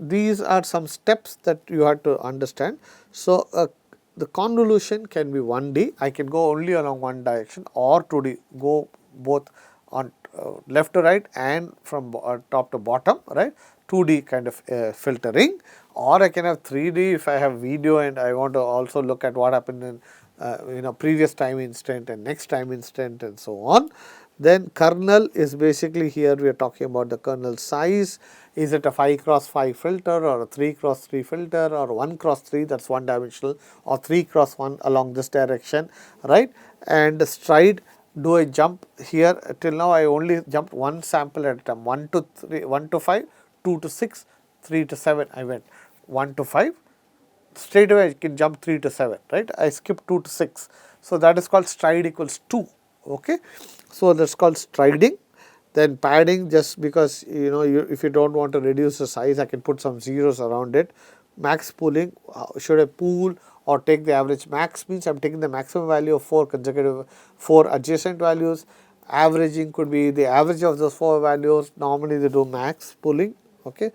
these are some steps that you have to understand. So, the convolution can be 1D, I can go only along one direction, or 2D, go both on left to right and from top to bottom, right, 2D kind of filtering, or I can have 3D if I have video and I want to also look at what happened in previous time instant and next time instant and so on. Then kernel is basically, here we are talking about the kernel size. Is it a 5 cross 5 filter, or a 3 cross 3 filter, or 1 cross 3, that is one dimensional, or 3 cross 1 along this direction, right. And stride, do I jump here? Till now I only jumped one sample at a time, 1 to 3, 1 to 5, 2 to 6, 3 to 7, I went 1 to 5. Straight away I can jump 3 to 7, right. I skip 2 to 6. So, that is called stride equals 2. Okay. So, that is called striding. Then padding, just because if you do not want to reduce the size, I can put some zeros around it. Max pooling, should I pool or take the average? Max means I am taking the maximum value of 4 adjacent values. Averaging could be the average of those 4 values. Normally they do max pooling. Okay.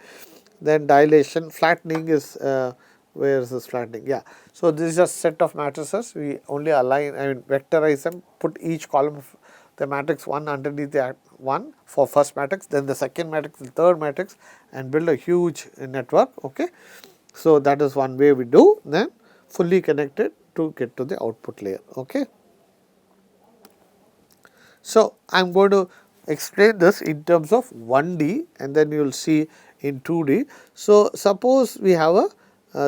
Then dilation, flattening is where is this flattening? Yeah. So, this is a set of matrices. We only align, vectorize them, put each column of the matrix 1 underneath the 1 for first matrix, then the second matrix, the third matrix, and build a huge network. Okay. So, that is one way we do, then fully connected to get to the output layer. Okay. So, I am going to explain this in terms of 1D, and then you will see in 2D. So, suppose we have a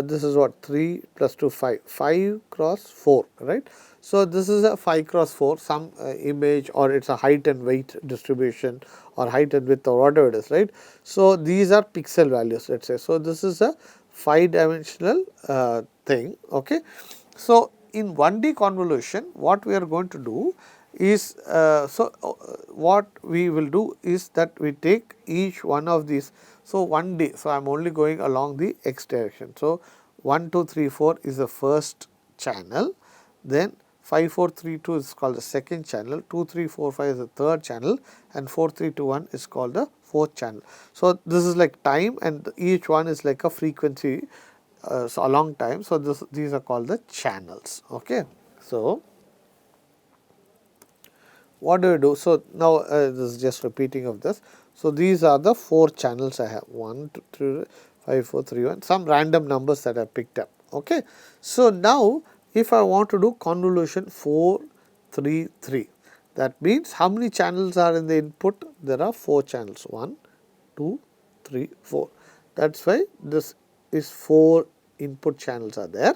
this is what, 3 plus 2 5 cross 4, right. So, this is a 5 cross 4, some image, or it is a height and weight distribution, or height and width, or whatever it is, right. So, these are pixel values, let us say. So, this is a 5 dimensional thing. Okay. So, in 1D convolution, what we are going to do is, what we will do is that we take each one of these. So, 1D, so I am only going along the x direction. So, 1, 2, 3, 4 is the first channel, then 5, 4, 3, 2 is called the second channel, 2, 3, 4, 5 is the third channel, and 4, 3, 2, 1 is called the fourth channel. So, this is like time, and each one is like a frequency, so along time. So, these are called the channels. Okay. So, what do we do? So, now this is just repeating of this. So, these are the 4 channels I have, 1, 2, 3, 5, 4, 3, 1, some random numbers that I picked up. Okay. So, now if I want to do convolution 4, 3, 3, that means how many channels are in the input? There are 4 channels, 1, 2, 3, 4. That is why this is 4 input channels are there.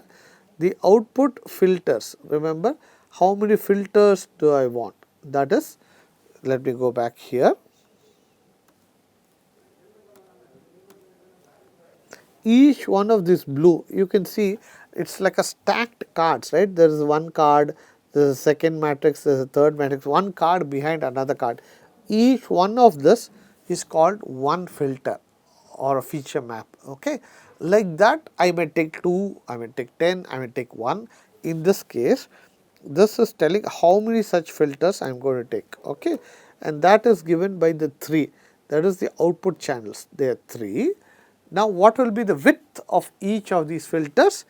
The output filters, remember how many filters do I want? That is, let me go back here. Each one of this blue, you can see it is like a stacked cards, right. There is one card, there is a second matrix, there is a third matrix, one card behind another card. Each one of this is called one filter or a feature map. Okay. Like that, I may take 2, I may take 10, I may take 1. In this case, this is telling how many such filters I am going to take. Okay. And that is given by the 3, that is the output channels, they are 3. Now, what will be the width of each of these filters?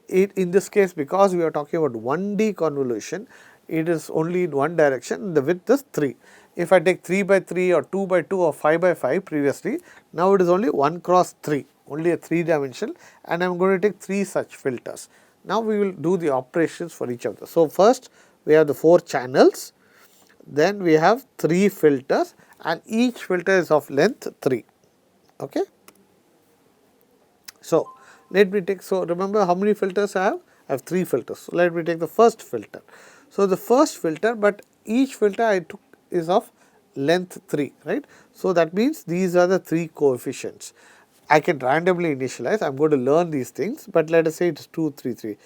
In this case, because we are talking about 1D convolution, it is only in one direction, the width is 3. If I take 3 by 3 or 2 by 2 or 5 by 5 previously, now it is only 1 cross 3, only a 3 dimensional, and I am going to take 3 such filters. Now, we will do the operations for each of them. So, first we have the 4 channels, then we have 3 filters, and each filter is of length 3. Okay. So, let me take, so remember how many filters I have? I have 3 filters. So, let me take the first filter. So, the first filter, but each filter I took is of length 3, right. So, that means these are the 3 coefficients. I can randomly initialize, I am going to learn these things, but let us say it is 2, 3, 3.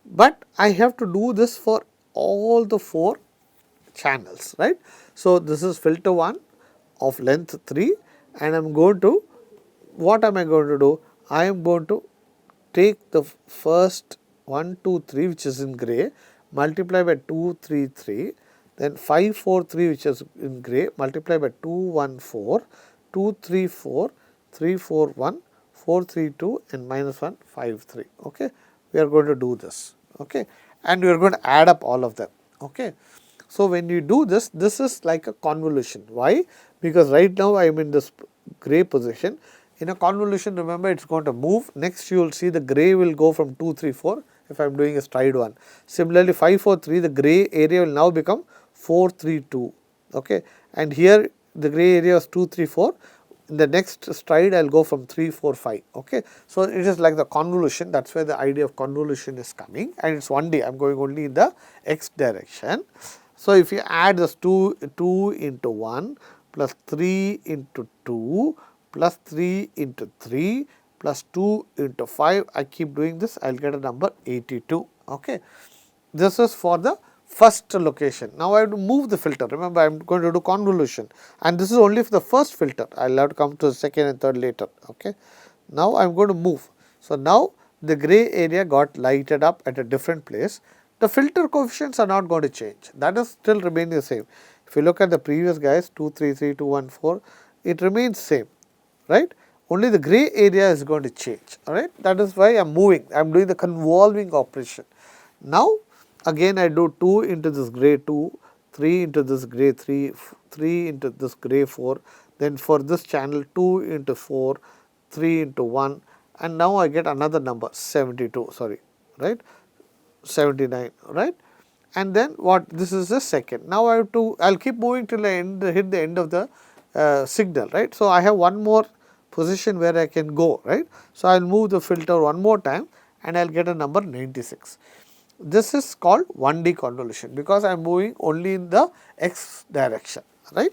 But I have to do this for all the 4 channels, right. So, this is filter 1 of length 3, and I am going to, what am I going to do? I am going to take the first 1, 2, 3 which is in grey, multiply by 2, 3, 3, then 5, 4, 3 which is in grey, multiply by 2, 1, 4, 2, 3, 4, 3, 4, 1, 432 and minus 1 5 3. Okay, we are going to do this. Okay, and we are going to add up all of them. Okay, so when you do this, this is like a convolution. Why? Because right now I am in this gray position. In a convolution, remember, it is going to move. Next, you will see the gray will go from 2 3 4 if I am doing a stride 1. Similarly, 5 4 3, the gray area will now become 4 3 2. Okay, and here the gray area is 2 3 4. In the next stride, I will go from 3 4 5. Okay, so it is like the convolution. That is where the idea of convolution is coming, and it is 1D. I am going only in the x direction. So if you add this 2 into 1 plus 3 into 2 plus 3 into 3 plus 2 into 5, I keep doing this, I will get a number 82. Okay. This is for the first location. Now, I have to move the filter. Remember, I am going to do convolution, and this is only for the first filter. I will have to come to the second and third later. Okay. Now, I am going to move. So, now the gray area got lighted up at a different place. The filter coefficients are not going to change. That is still remaining the same. If you look at the previous guys, 2 3 3 2 1 4, it remains same, right. Only the gray area is going to change. All right. That is why I am moving. I am doing the convolving operation. Now, again I do 2 into this gray 2, 3 into this gray 3, 3 into this gray 4, then for this channel 2 into 4, 3 into 1, and now I get another number 72, sorry, right, 79, right. And then what, this is the second. Now I have to, I will keep moving till I hit the end of the signal, right. So, I have one more position where I can go, right. So, I will move the filter one more time and I will get a number 96. This is called 1D convolution, because I am moving only in the x direction, right.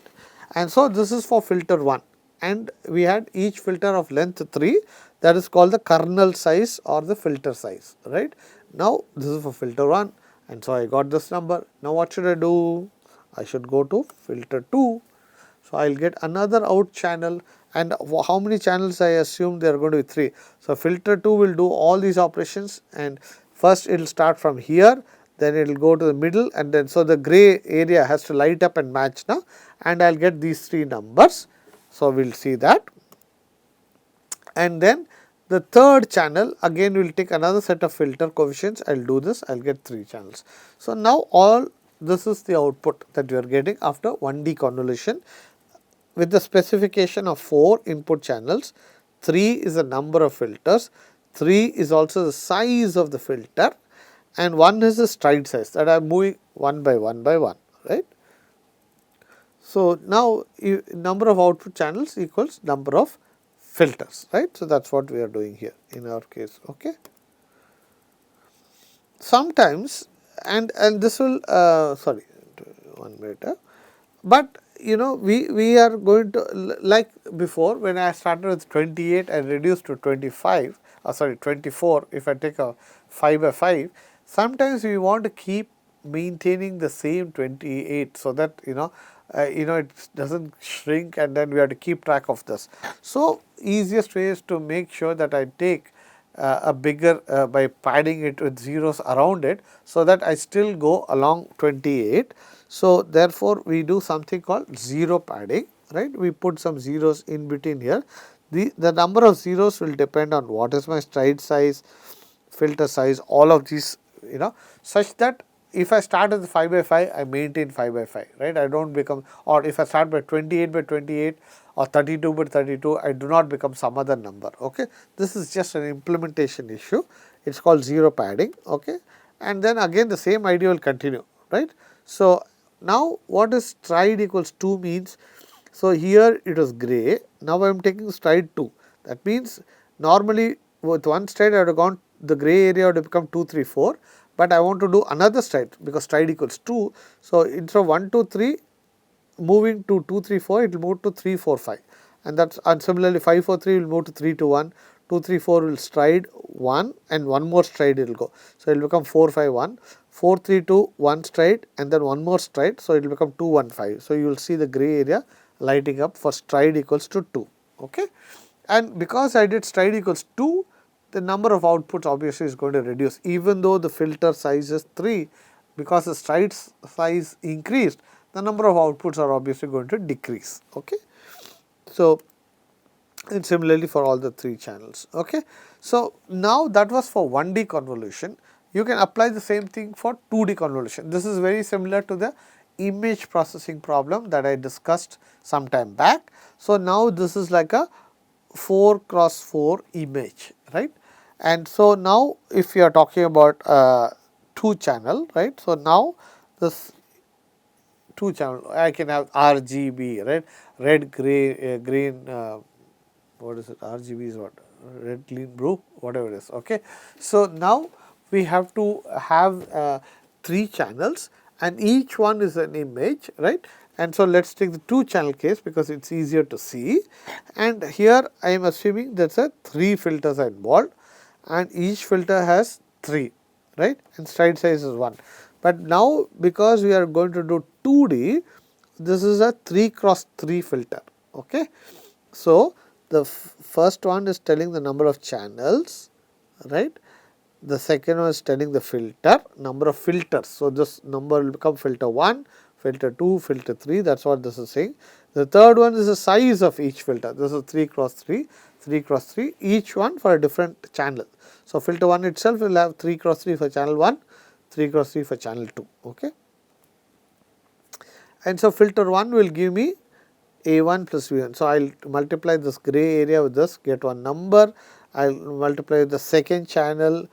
And so, this is for filter 1, and we had each filter of length 3, that is called the kernel size or the filter size, right. Now, this is for filter 1, and so I got this number. Now, what should I do? I should go to filter 2. So, I will get another out channel, and how many channels I assume there are going to be 3. So, filter 2 will do all these operations, and first it will start from here, then it will go to the middle, and then so the gray area has to light up and match now, and I will get these 3 numbers. So, we will see that, and then the third channel again we will take another set of filter coefficients. I will do this, I will get 3 channels. So, now all this is the output that you are getting after 1D convolution with the specification of 4 input channels. 3 is the number of filters, 3 is also the size of the filter, and 1 is the stride size, that I am moving one by one by one, right. So, now number of output channels equals number of filters, right. So, that is what we are doing here in our case. Okay. Sometimes, and this will sorry, 1 minute, but you know, we are going to, like before, when I started with 28 and reduced to 25, sorry 24, if I take a 5 by 5, sometimes we want to keep maintaining the same 28, so that it does not shrink, and then we have to keep track of this. So, easiest way is to make sure that I take a bigger by padding it with zeros around it, so that I still go along 28. So, therefore, we do something called zero padding, right. We put some zeros in between here. The number of zeros will depend on what is my stride size, filter size, all of these, such that if I start with 5 by 5, I maintain 5 by 5, right. I do not become, or if I start by 28 by 28 or 32 by 32, I do not become some other number. Okay. This is just an implementation issue. It is called zero padding. Okay. And then again the same idea will continue, right. So, now what is stride equals 2 means? So, here it was gray, now I am taking stride 2. That means, normally with one stride I would have gone, the gray area would have become 2 3 4, but I want to do another stride because stride equals 2. So, instead of 1 2 3 moving to 2 3 4, it will move to 3 4 5, and that's, and similarly 5 4 3 will move to 3 2 1, 2 3 4 will stride 1, and one more stride it will go. So, it will become 4 5 1, 4 3 2 1 stride, and then one more stride. So, it will become 2 1 5. So, you will see the gray area lighting up for stride equals to 2. Okay. And because I did stride equals 2, the number of outputs obviously is going to reduce, even though the filter size is 3, because the stride size increased, the number of outputs are obviously going to decrease. Okay. So, and similarly for all the 3 channels. Okay. So, now that was for 1D convolution. You can apply the same thing for 2D convolution. This is very similar to the image processing problem that I discussed some time back. So, now this is like a 4 cross 4 image, right. And so, now if you are talking about 2 channel, right. So, now this 2 channel I can have RGB, right, red, gray, green, what is it, RGB is what, red, green, blue, whatever it is. Okay. So, now we have to have 3 channels and each one is an image, right. And so, let us take the 2 channel case because it is easier to see, and here I am assuming that is a 3 filters are involved and each filter has 3, right, and stride size is 1. But now because we are going to do 2D, this is a 3 cross 3 filter. Okay. So, the first one is telling the number of channels, right. The second one is telling the filter, number of filters. So, this number will become filter 1, filter 2, filter 3, that is what this is saying. The third one is the size of each filter. This is 3 cross 3, 3 cross 3, each one for a different channel. So, filter 1 itself will have 3 cross 3 for channel 1, 3 cross 3 for channel 2. Okay. And so, filter 1 will give me A1 plus V1. So, I will multiply this gray area with this, get one number. I will multiply the second channel,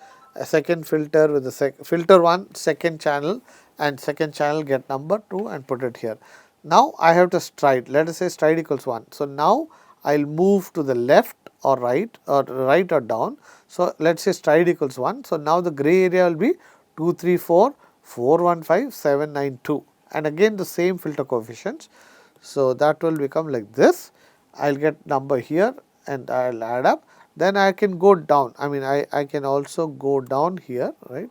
second filter with the filter 1, second channel, and second channel get number 2 and put it here. Now, I have to stride, let us say stride equals 1. So, now I will move to the left or right or down. So, let us say stride equals 1. So, now the gray area will be 2, 3, 4, 4, 1, 5, 7, 9, 2, and again the same filter coefficients. So, that will become like this. I will get number here and I will add up. Then I can go down. I mean, I can also go down here, right.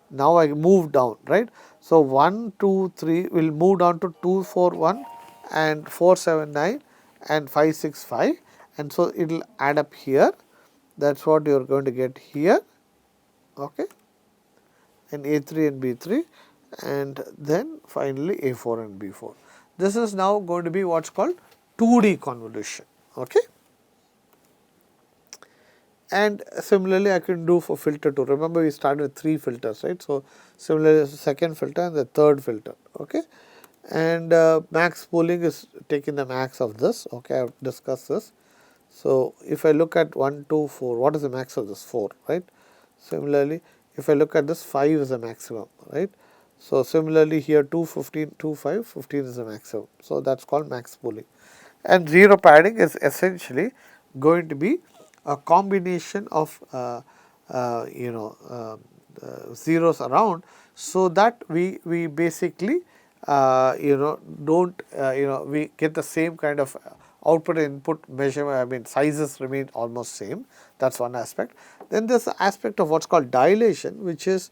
Now, I move down, right. So, 1, 2, 3 will move down to 2, 4, 1 and 4, 7, 9 and 5, 6, 5, and so it will add up here. That is what you are going to get here. Okay. And A3 and B3, and then finally A4 and B4. This is now going to be what is called 2D convolution. Okay. And similarly, I can do for filter 2. Remember, we started with 3 filters, right. So, similarly, second filter and the third filter. Okay. And max pooling is taking the max of this. Okay, I have discussed this. So, if I look at 1, 2, 4, what is the max of this? 4, right. Similarly, if I look at this, 5 is the maximum, right. So, similarly here 2, 15, 2, 5, 15 is the maximum. So, that is called max pooling. And 0 padding is essentially going to be a combination of zeros around, so that we basically don't we get the same kind of output and input measurement. I mean, sizes remain almost same. That is one aspect. Then there is the aspect of what is called dilation, which is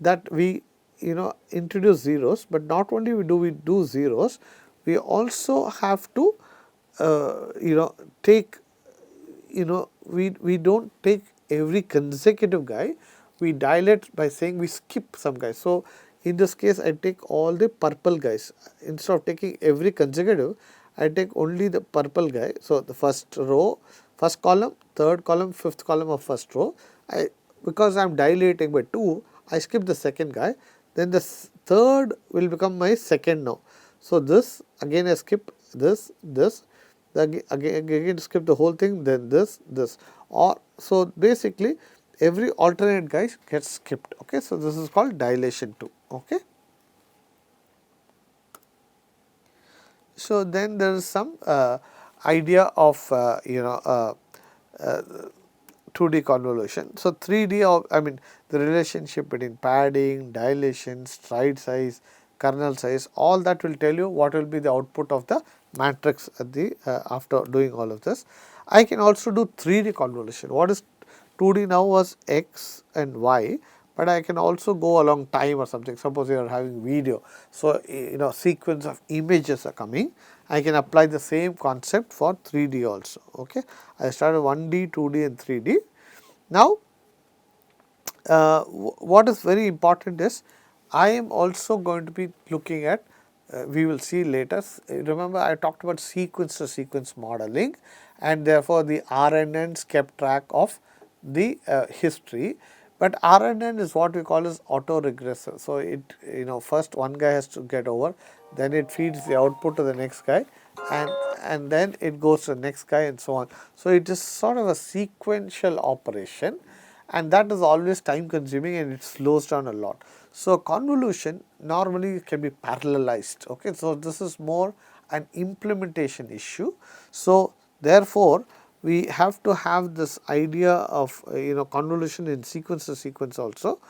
that we introduce zeros, but not only do we do zeros, we also have to take, we do not take every consecutive guy, we dilate by saying we skip some guys. So, in this case I take all the purple guys, instead of taking every consecutive I take only the purple guy. So, the first row, first column, third column, fifth column of first row, because I am dilating by 2, I skip the second guy, then the third will become my second now. So, this again I skip this, again skip the whole thing, then this, or so basically every alternate guy gets skipped. Okay. So, this is called dilation too. Okay. So, then there is some idea of 2D convolution. So, 3D I mean the relationship between padding, dilation, stride size, kernel size, all that will tell you what will be the output of the matrix at the after doing all of this. I can also do 3D convolution. What is 2D now was x and y, but I can also go along time or something. Suppose you are having video, so sequence of images are coming. I can apply the same concept for 3D also. Okay, I started 1D, 2D, and 3D. Now, what is very important is I am also going to be looking at we will see later. Remember, I talked about sequence to sequence modeling, and therefore the RNNs kept track of the history. But RNN is what we call as auto-regressive. So it, first one guy has to get over, then it feeds the output to the next guy, and then it goes to the next guy, and so on. So it is sort of a sequential operation, and that is always time consuming, and it slows down a lot. So convolution normally can be parallelized. Okay, so this is more an implementation issue. So therefore we have to have this idea of convolution in sequence to sequence also,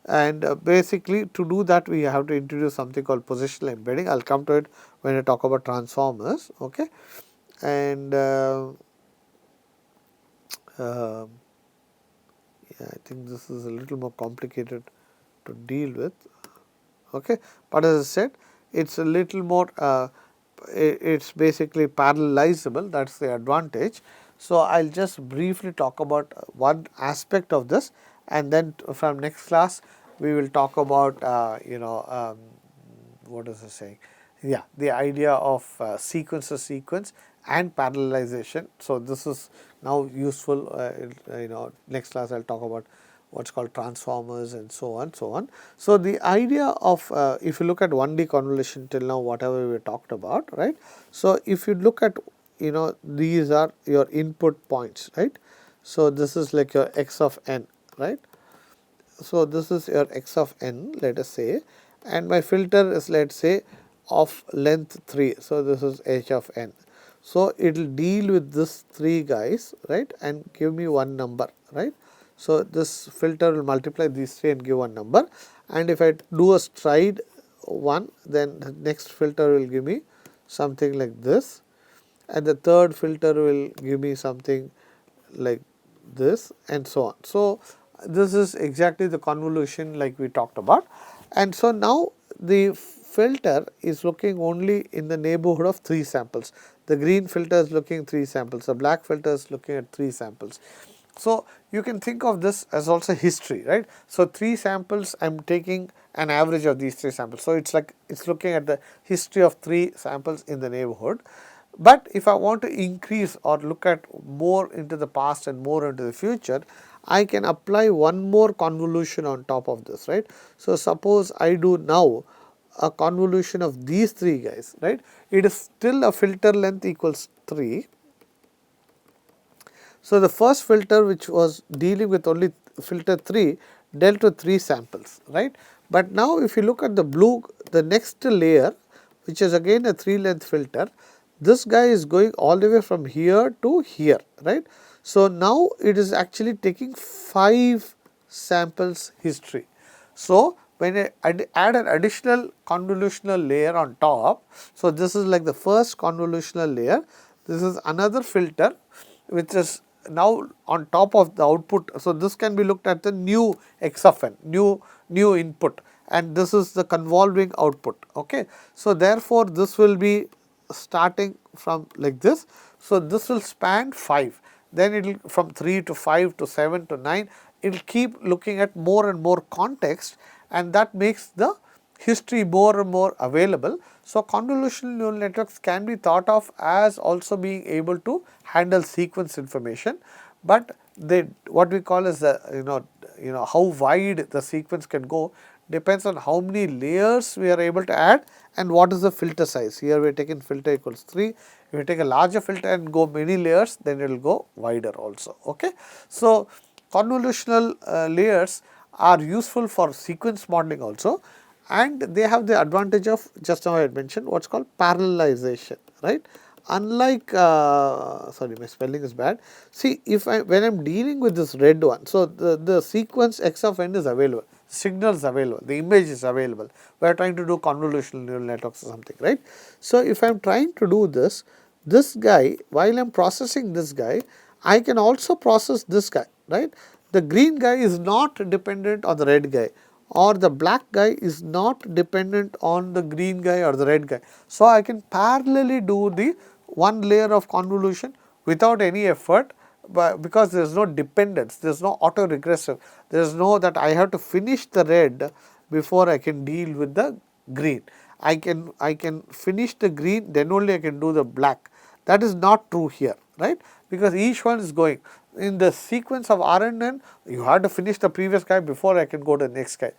and basically to do that we have to introduce something called positional embedding. I will come to it when I talk about transformers. Okay, and yeah, I think this is a little more complicated to deal with. Okay, but as I said, it's a little more it's basically parallelizable, that's the advantage. So I'll just briefly talk about one aspect of this, and then from next class we will talk about what is it saying, yeah, the idea of sequence to sequence and parallelization. So this is now useful. Next class I'll talk about what's called transformers and so on, so on. So the idea of if you look at 1D convolution till now, whatever we talked about, right? So if you look at, these are your input points, right? So this is like your x of n, right? So this is your x of n, let us say, and my filter is, let's say, of length 3. So this is h of n. So it will deal with this 3 guys, right, and give me one number, right. So this filter will multiply these 3 and give one number, and if I do a stride 1, then the next filter will give me something like this, and the third filter will give me something like this, and so on. So this is exactly the convolution like we talked about, and so now the filter is looking only in the neighborhood of 3 samples. The green filter is looking 3 samples, the black filter is looking at 3 samples. So you can think of this as also history, right. So 3 samples, I am taking an average of these 3 samples. So it's like it's looking at the history of 3 samples in the neighborhood. But if I want to increase or look at more into the past and more into the future, I can apply one more convolution on top of this, right. So suppose I do now a convolution of these 3 guys, right. It is still a filter length equals 3. So the first filter, which was dealing with only filter 3, dealt with 3 samples, right. But now if you look at the blue, the next layer, which is again a 3 length filter, this guy is going all the way from here to here, right. So now it is actually taking 5 samples history. So when I add an additional convolutional layer on top, so this is like the first convolutional layer, this is another filter which is now on top of the output. So this can be looked at the new x of n, new input, and this is the convolving output. Okay. So therefore this will be starting from like this. So this will span 5, then it will from 3 to 5 to 7 to 9, it will keep looking at more and more context, and that makes the history more and more available. So convolutional neural networks can be thought of as also being able to handle sequence information, but they, what we call as the how wide the sequence can go depends on how many layers we are able to add and what is the filter size. Here we are taking filter equals 3. If you take a larger filter and go many layers, then it will go wider also. Okay. So convolutional layers are useful for sequence modeling also, and they have the advantage of, just now I had mentioned, what is called parallelization, right. Unlike sorry, my spelling is bad. See, if when I am dealing with this red one, so the sequence x of n is available, signal is available, the image is available. We are trying to do convolutional neural networks or something, right. So if I am trying to do this guy, while I am processing this guy, I can also process this guy, right. The green guy is not dependent on the red guy, or the black guy is not dependent on the green guy or the red guy. So I can parallelly do the one layer of convolution without any effort, because there is no dependence, there is no auto regressive, there is no that I have to finish the red before I can deal with the green. I can finish the green, then only I can do the black. That is not true here, right? Because each one is going in the sequence of R and N. You have to finish the previous guy before I can go to the next guy.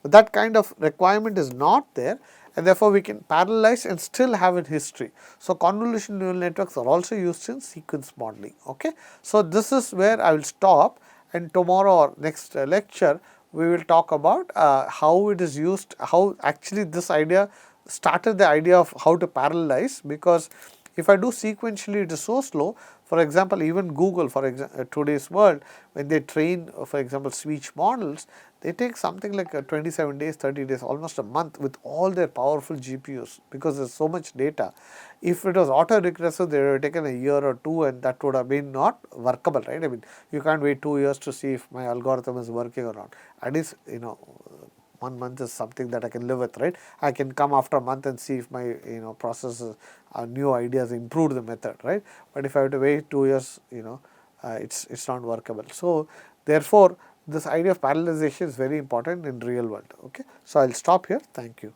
That kind of requirement is not there, and therefore we can parallelize and still have a history. So convolutional neural networks are also used in sequence modeling. Okay, so this is where I will stop, and tomorrow or next lecture we will talk about how it is used, how actually this idea started, the idea of how to parallelize, because if I do sequentially it is so slow. For example, even Google, for today's world, when they train for example speech models, they take something like 27 days, 30 days, almost a month with all their powerful GPUs, because there is so much data. If it was auto regressive, they would have taken a year or two, and that would have been not workable, right? I mean, you can't wait 2 years to see if my algorithm is working or not. At least, 1 month is something that I can live with, right? I can come after a month and see if my processes, new ideas improved the method, right? But if I have to wait 2 years, it's not workable. So therefore, this idea of parallelization is very important in real world. Okay, so I'll stop here. Thank you.